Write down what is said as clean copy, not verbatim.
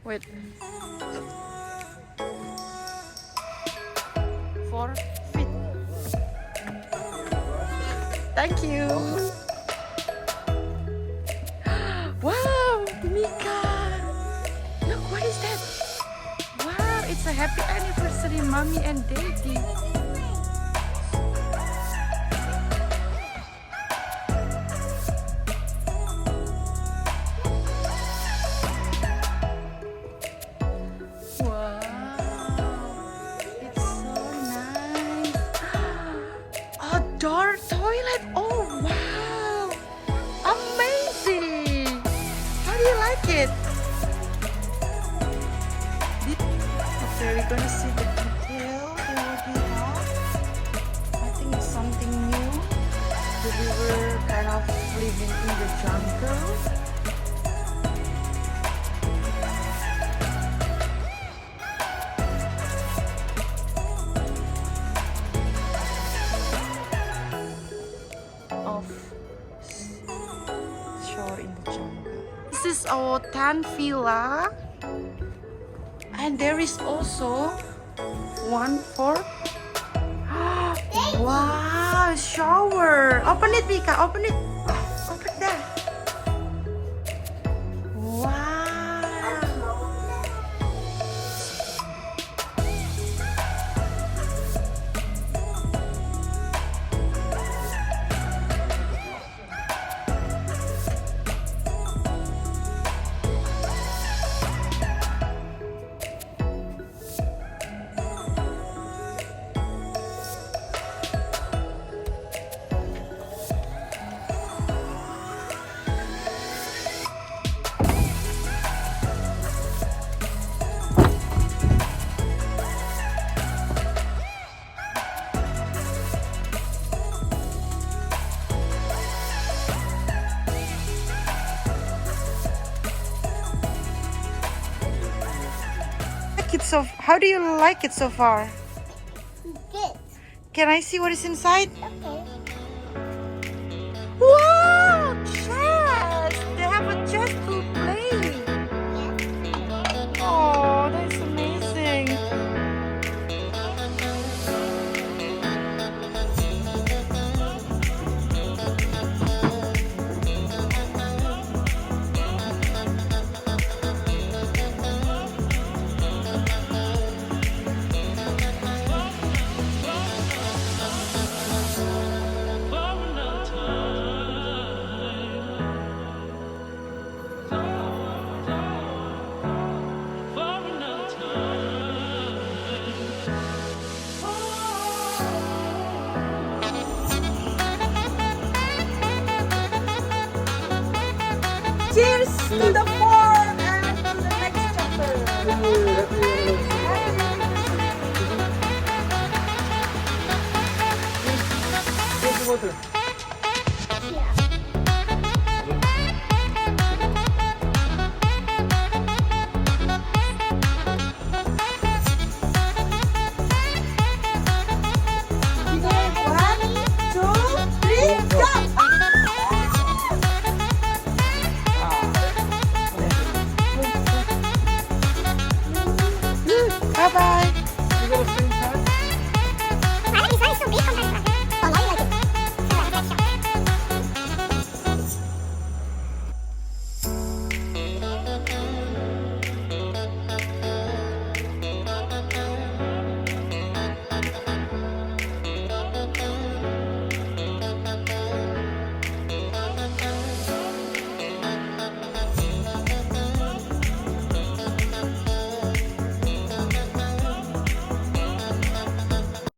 Wait. 4 feet. Thank you. Wow, Mika. Look, what is that? Wow, it's a happy anniversary, mommy and daddy. Outdoor toilet. Oh wow, amazing. How do you like it? Okay, we're gonna see the detail and what we have. I think it's something new. We were kind of living in the jungle. Shore in the jungle. This is our tent villa, and there is also one for wow, shower. Open it, Mika. Open it. Open that. Wow. How do you like it so far? Good. Can I see what is inside? Okay. Wow! Chess! They have a chess to play. Oh, that's amazing. Cheers to the farm and to the next chapter. Water.